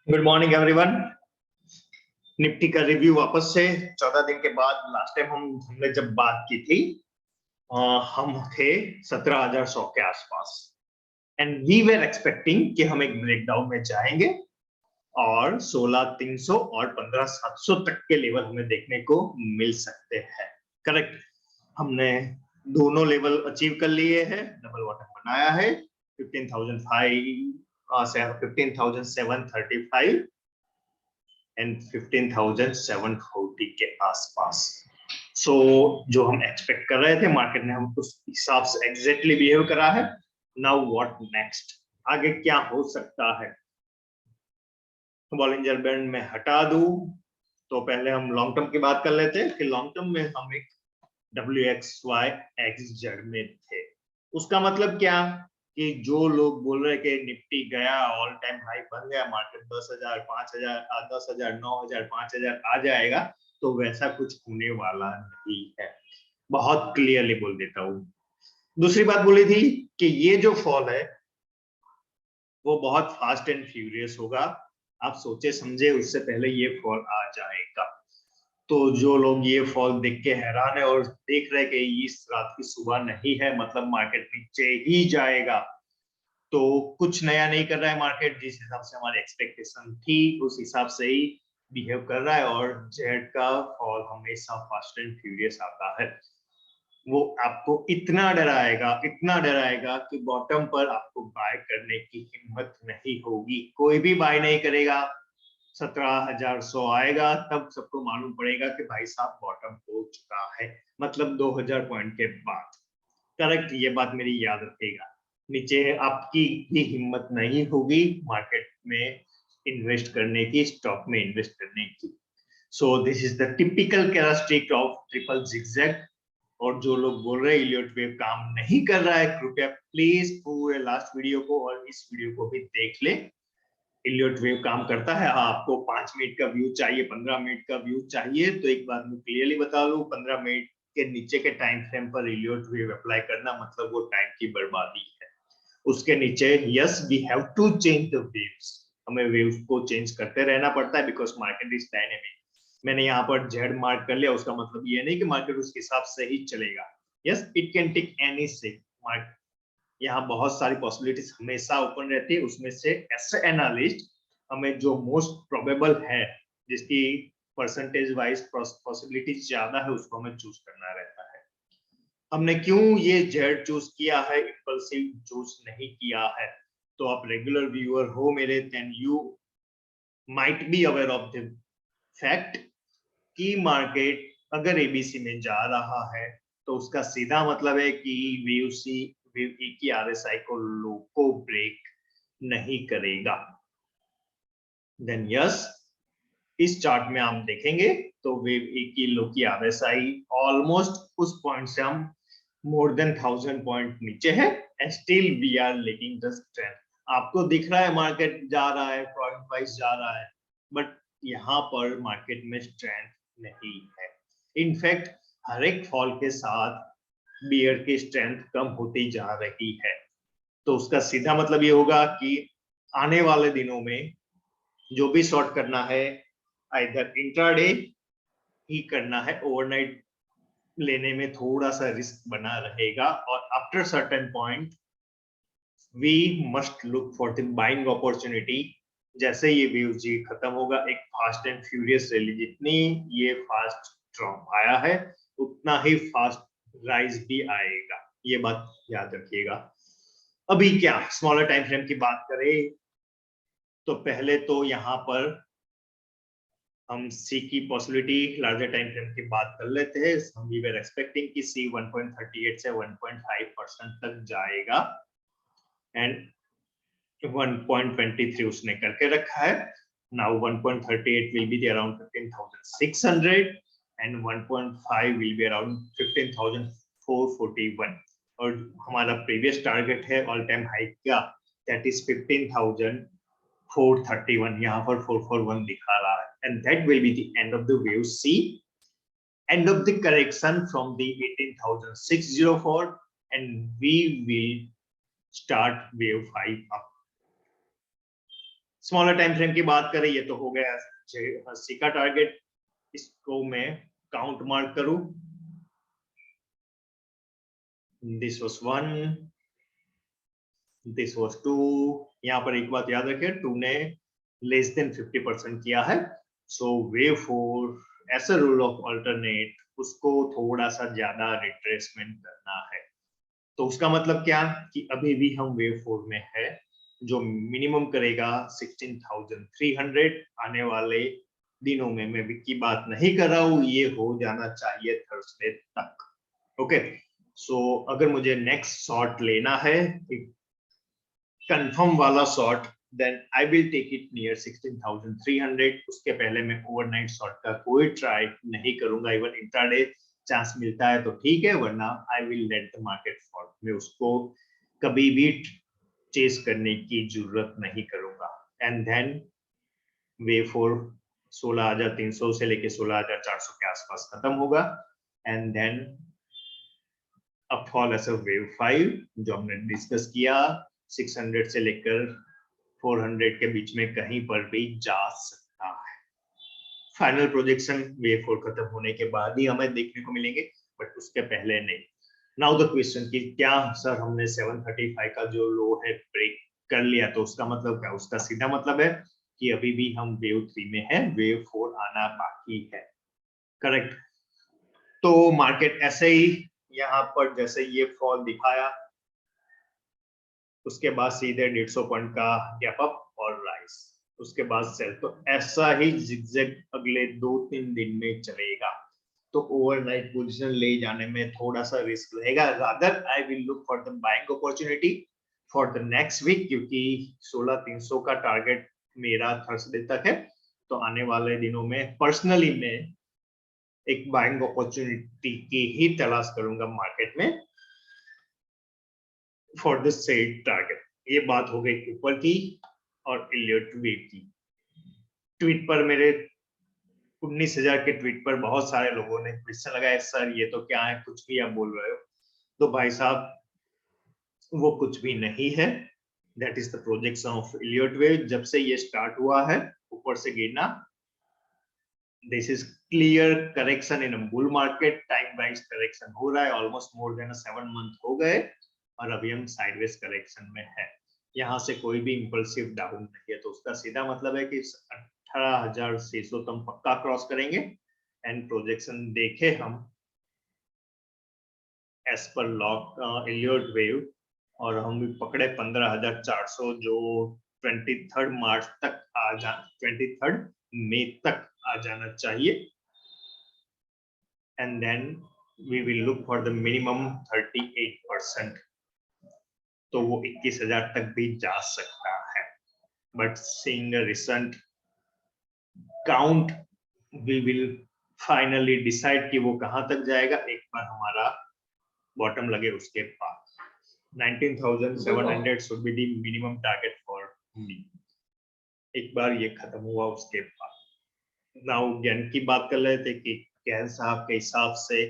Good morning everyone. Nifty का review वापस से 14 दिन के बाद। लास्ट टाइम हमने जब बात की थी हम थे 17,100 के आसपास एंड वी वर एक्सपेक्टिंग कि हम एक ब्रेकडाउन में जाएंगे और 16,300 और 15,700 तक के लेवल हमें देखने को मिल सकते हैं। करेक्ट, हमने दोनों लेवल अचीव कर लिए हैं, डबल बॉटम बनाया है 15,735 एंड 15,740 के आसपास। सो जो हम एक्सपेक्ट कर रहे थे मार्केट ने हम उस हिसाब से एग्जैक्टली बिहेव करा है। नाउ व्हाट नेक्स्ट, आगे क्या हो सकता है। बॉलिंजर बैंड में हटा दूं तो पहले हम लॉन्ग टर्म की बात कर लेते हैं कि लॉन्ग टर्म में हम एक WXYXZ में थे। उसका मतलब क्या कि जो लोग बोल रहे कि निफ्टी गया ऑल टाइम हाई बन गया, मार्केट 10,000 5,000 10,000 9,000 5,000 आ जाएगा, तो वैसा कुछ होने वाला नहीं है। बहुत क्लियरली बोल देता हूं। दूसरी बात बोली थी कि ये जो फॉल है वो बहुत फास्ट एंड फ्यूरियस होगा। आप सोचे समझे उससे पहले ये फॉल आ जाएगा। तो जो लोग ये फॉल देख के हैरान है और देख रहे कि इस रात की सुबह नहीं है, मतलब मार्केट नीचे ही जाएगा, तो कुछ नया नहीं कर रहा है मार्केट। जिस हिसाब से हमारी एक्सपेक्टेशन थी उस हिसाब से ही बिहेव कर रहा है और जेड का फॉल हमेशा फास्ट एंड फ्यूरियस आता है। वो आपको इतना डराएगा कि बॉटम पर आपको बाय करने की हिम्मत नहीं होगी। कोई भी बाय नहीं करेगा। 17,100 आएगा तब सबको मालूम पड़ेगा कि भाई साहब बॉटम हो चुका है, मतलब 2,000 पॉइंट के बाद। करेक्ट, ये बात मेरी याद रखेगा। नीचे आपकी भी हिम्मत नहीं होगी मार्केट में इन्वेस्ट करने की, स्टॉक में इन्वेस्ट करने की। So this is the typical characteristic of triple zigzag. और जो लोग बोल रहे हैं इलियट वेव काम नहीं कर रहा है, कृपया प्लीज पूरे लास्ट वीडियो को और इस वीडियो को भी देख ले। इलियट वेव काम करता है। आपको 5 मिनट का व्यू चाहिए, 15 मिनट का व्यू चाहिए, तो एक बात मैं क्लियरली बता दूं, 15 मिनट के नीचे के टाइम फ्रेम पर इलियट वेव अप्लाई करना मतलब वो टाइम की बर्बादी है। उसके नीचे yes we have to change the waves, हमें वेव्स को चेंज करते रहना पड़ता है बिकॉज मार्केट इज डायनेमिक। मैंने यहाँ पर जेड मार्क कर लिया, उसका मतलब ये नहीं कि मार्केट उस हिसाब से ही चलेगा। Yes it can take any shape. Market यहाँ बहुत सारी पॉसिबिलिटीज हमेशा ओपन रहती है। उसमें से एज ए एनालिस्ट हमें जो मोस्ट प्रोबेबल है, जिसकी परसेंटेज वाइज पॉसिबिलिटी ज्यादा है, उसको हमें चूज करना रहता है। हमने क्यों ये जेड चूज किया है, इंपल्सिव चूज नहीं किया है। तो आप रेगुलर व्यूअर हो मेरे, then you might be aware of the fact कि मार्केट अगर एबीसी में जा रहा है तो उसका सीधा मतलब है कि वीयूसी वेव ए की आरएसआई को लो को ब्रेक नहीं करेगा। देन यस इस चार्ट में आप देखेंगे तो वेव ए की लो की आरएसआई ऑलमोस्ट उस पॉइंट से हम मोर देन 1,000 पॉइंट नीचे है and still we are lacking the strength. आपको दिख रहा है मार्केट जा रहा है, पॉइंट वाइज जा रहा है, बट यहाँ पर मार्केट में स्ट्रेंथ नहीं है। इनफैक्ट हर एक फॉल के साथ बियर की स्ट्रेंथ कम होती जा रही है। तो उसका सीधा मतलब ये होगा कि आने वाले दिनों में जो भी शॉर्ट करना है आइदर इंट्राडे ही करना है, ओवरनाइट लेने में थोड़ा सा रिस्क बना रहेगा और after certain point we must look for the buying opportunity. जैसे ये वेव जी खत्म होगा, एक फास्ट एंड फ्यूरियस रैली, जितनी ये फास्ट ड्रॉप आया है उतना ही फास्ट राइज भी आएगा, ये बात याद रखिएगा। अभी क्या स्मॉलर टाइम फ्रेम की बात करें तो पहले तो यहाँ पर हम सी की पॉसिबिलिटी लार्जर टाइम फ्रेम की बात कर लेते हैं। हम वी वर एक्सपेक्टिंग कि सी 1.38 से 1.5% तक जाएगा एंड 1.23 उसने करके रखा है। Now 1.38 will be the around 15,600 and 1.5 will be around 15,441 और हमारा प्रीवियस टारगेट है ऑल टाइम हाई का, दैट इज 15,431। यहाँ पर 441 दिखा रहा है and that will be the end of the wave C, end of the correction from the 18,604 and we will start wave 5 up. Smaller time frame की बात करें, ये तो हो गया 80 का टारगेट, इसको मैं काउंट मार्क करूं, दिस वाज 1, दिस वाज 2। यहाँ पर एक बात याद रखें, 2 ने लेस देन 50% किया है, so wave 4 as a rule of alternate उसको थोड़ा सा ज्यादा रिट्रेसमेंट करना है। तो उसका मतलब क्या कि अभी भी हम वेव 4 में है, जो मिनिमम करेगा 16,300 आने वाले दिनों में। मैं की बात नहीं कर रहा हूं, ये हो जाना चाहिए थर्सडे तक। ओके, सो अगर मुझे नेक्स्ट शॉट लेना है, कंफर्म वाला shot, then I will take it near 16,300। उसके पहले मैं ओवरनाइट शॉट का कोई ट्राई नहीं करूंगा। इवन इंट्राडे चांस मिलता है तो ठीक है, वरना I will let the market fall. मैं उसको कभी भी चेस करने की जरूरत नहीं करूंगा। एंड देन वेव 4 16,300 से लेके 16,400 के आसपास खत्म होगा, एंड देन अब फॉल ऐसा वेव 5 जो हमने डिस्कस किया 600 से लेकर 400 के बीच में कहीं पर भी जा सकता है। फाइनल प्रोजेक्शन वेव 4 खत्म होने के बाद ही हमें देखने को मिलेंगे, बट उसके पहले नहीं। नाउ द क्वेश्चन कि क्या सर हमने 735 का जो लो है ब्रेक कर लिया, तो उसका मतलब क्या? उसका सीधा मतलब है कि अभी भी हम वेव 3 में है, वेव 4 आना बाकी है। करेक्ट। तो मार्केट ऐसे ही यहाँ पर जैसे ये फॉल दिखाया, उसके बाद सीधे 150 पॉइंट का गैप अप और राइज, उसके बाद सेल। तो ऐसा ही जिगजैग अगले 2-3 दिन में चलेगा। तो ओवरनाइट पोजीशन ले जाने में थोड़ा सा रिस्क रहेगा। Rather I will look for the buying opportunity for the next week, क्योंकि 16,300 का टारगेट मेरा थर्सडे तक है। तो आने वाले दिनों में पर्सनली मैं एक बाइंग अपॉर्चुनिटी की ही तलाश करूंगा मार्केट में फॉर दिस सेड टारगेट। ये बात हो गई ऊपर की और इलियट वेव की। ट्वीट पर मेरे 19,000 के ट्वीट पर बहुत सारे लोगों ने क्वेश्चन लगाया, सर ये तो क्या है, कुछ भी आप बोल रहे हो। तो भाई साहब वो कुछ भी नहीं है, that is the projection of Elliot wave. जब से ये स्टार्ट हुआ है ऊपर से गिरना, this is clear correction in bull market. Time wise correction हो रहा है, ऑलमोस्ट मोर देन 7 मंथ हो गए और अभी हम साइडवेज करेक्शन में है। यहाँ से कोई भी इंपल्सिव डाउन नहीं है, तो उसका सीधा मतलब है कि 18,600 तो हम पक्का क्रॉस करेंगे। एंड प्रोजेक्शन देखे हम as per lock Elliot wave, और हम भी पकड़े 15,400 जो 23 मार्च तक आ जा 23 मई तक आ जाना चाहिए। And then we will look for the minimum 38%, तो वो 21,000 तक भी जा सकता है। But seeing a recent count we will finally decide कि वो कहां तक जाएगा एक बार हमारा बॉटम लगे उसके बाद। 19,700 should be the minimum target for me. एक बार ये खत्म हुआ उसके बाद नाउ ज्ञान की बात कर रहे थे कि ज्ञान साहब के हिसाब से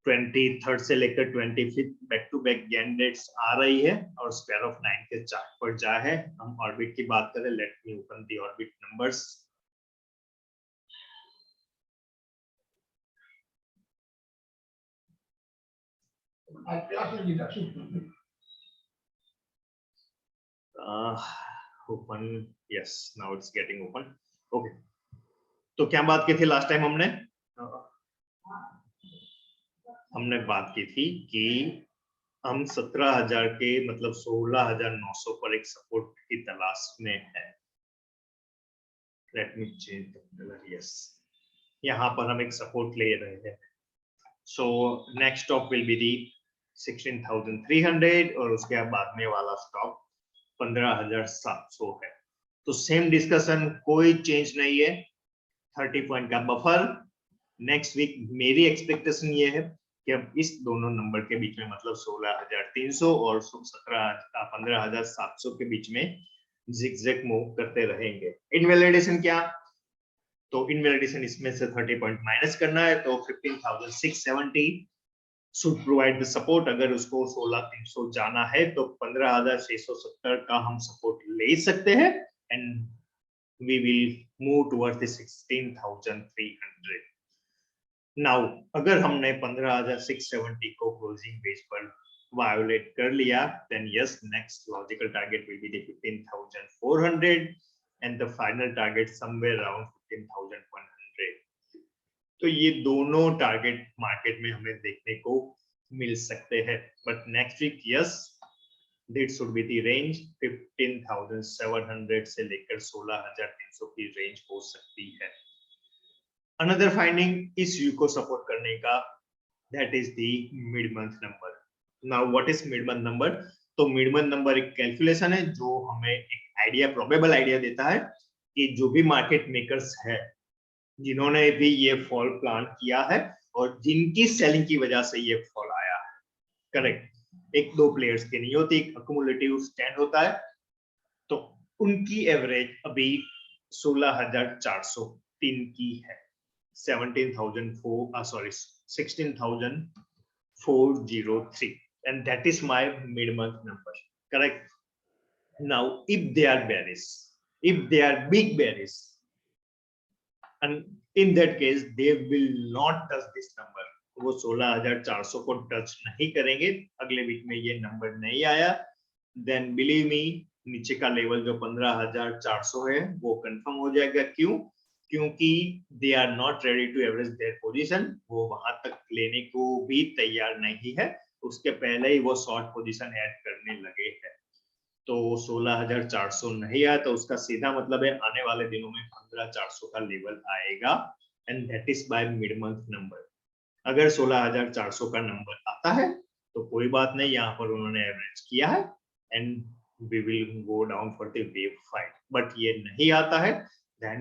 23 से लेकर 25 बैक टू बैक ज्ञान डेट्स आ रही है और स्क्वायर ऑफ 9 के चार्ट पर जा है। हम ऑर्बिट की बात करें, let me open the orbit numbers. Open, yes now it's getting open. Okay, तो क्या बात की थी लास्ट टाइम हमने बात की थी कि हम 17,000 के मतलब 16,900 पर एक सपोर्ट की तलाश में है। Let me change the colour, yes, यहाँ पर हम एक सपोर्ट ले रहे हैं। So next stop will be the 16,300 और उसके बाद में वाला स्टॉप 15,700 है। तो सेम डिस्कशन, कोई चेंज नहीं है। 30 पॉइंट का बफर। नेक्स्ट वीक मेरी एक्सपेक्टेशन ये है कि अब इस दोनों नंबर के बीच में मतलब 16,300 और 15,700 के बीच में जिगजैग मूव करते रहेंगे। इनवैलिडेशन क्या? तो इनवैलिडेशन इसमें से 30 पॉइंट माइनस करना है, तो 15,670 शुड प्रोवाइड द सपोर्ट। अगर उसको 16,300 जाना है तो 15,670 का हम सपोर्ट ले सकते हैं। and we will move towards the 16,300. Now अगर हमने 15,670 को क्लोजिंग बेस पर वायोलेट कर लिया, then yes, next logical target will be the 15,400 and the final target somewhere around 15,100. तो ये दोनों टारगेट मार्केट में हमें देखने को मिल सकते हैं, but next week yes, this should be the range 15,700 से लेकर 16,300 की रेंज हो सकती है. अनदर फाइंडिंग इस व्यू को सपोर्ट करने का, that is the mid month number. Now what is mid month number? तो मिड मंथ नंबर एक कैलकुलेशन है जो हमें एक आइडिया, प्रोबेबल आइडिया देता है कि जो भी मार्केट मेकर्स है जिन्होंने भी ये फॉल प्लान किया है और जिनकी सेलिंग की वजह से ये फॉल आया है, करेक्ट, एक दो प्लेयर्स की नहीं होती, एक अक्यूमुलेटिव स्टैंड होता है, तो उनकी एवरेज अभी 16,403 की है, 16,403, and that is my mid month number, correct? Now if they are bearish, if they are big bearish, and in that case they will not touch this number, वो 16,400 को touch नहीं करेंगे, अगले वीक में ये नंबर नहीं आया, then believe me नीचे का लेवल जो 15,400 है वो कंफर्म हो जाएगा. क्यों? क्योंकि they are not ready to average their position, वो वहां तक लेने को भी तैयार नहीं है, उसके पहले ही वो शॉर्ट पोजीशन ऐड करने लगे हैं. तो 16,400 नहीं आया तो उसका सीधा मतलब है आने वाले दिनों में 15,400 का लेवल आएगा, and that is by mid month number. अगर 16,400 का नंबर आता है तो कोई बात नहीं, यहाँ पर उन्होंने एवरेज किया है and we will go down for the wave fight. But ये नहीं आता है then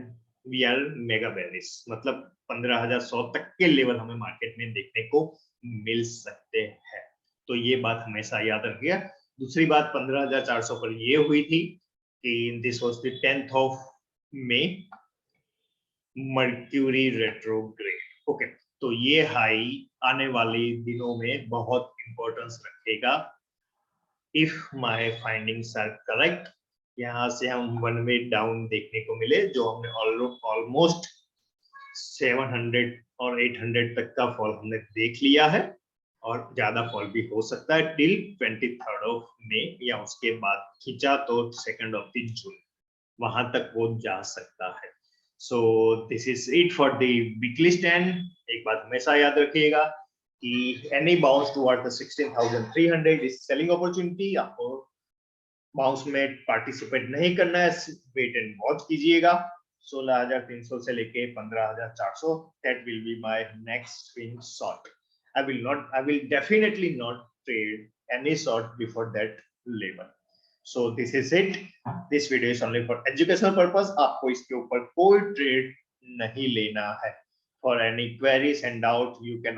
we are mega bearish, मतलब 15,100 तक के लेवल हमें मार्केट में देखने को मिल सकते हैं. तो ये बात हमेशा याद रखिए. दूसरी बात 15,400 पर ये हुई थी कि this was the 10th of May, Mercury retrograde. Okay, तो ये हाई आने वाले दिनों में बहुत इंपॉर्टेंस रखेगा. If my findings are correct, यहाँ से हम वन वे डाउन देखने को मिले, जो हमने ऑलमोस्ट 700 और 800 तक का फॉल हमने देख लिया है, और ज्यादा फॉल भी हो सकता है टिल 23rd ऑफ मई, या उसके बाद खींचा तो 2nd ऑफ जून, वहां तक वो जा सकता है. So this is it for the weekly stand. एक बात हमेशा याद रखिएगा कि any bounce toward the 16,300 is selling opportunity. आपको बाउंस में पार्टिसिपेट नहीं करना है, वेट एंड वॉच कीजिएगा. 16,300 से लेके 15,400, that will be my next swing shot. I will definitely not trade any short before that level. So this is it. This video is only for educational purpose. आपको इसके ऊपर कोई trade नहीं लेना है. For any queries and doubt, you can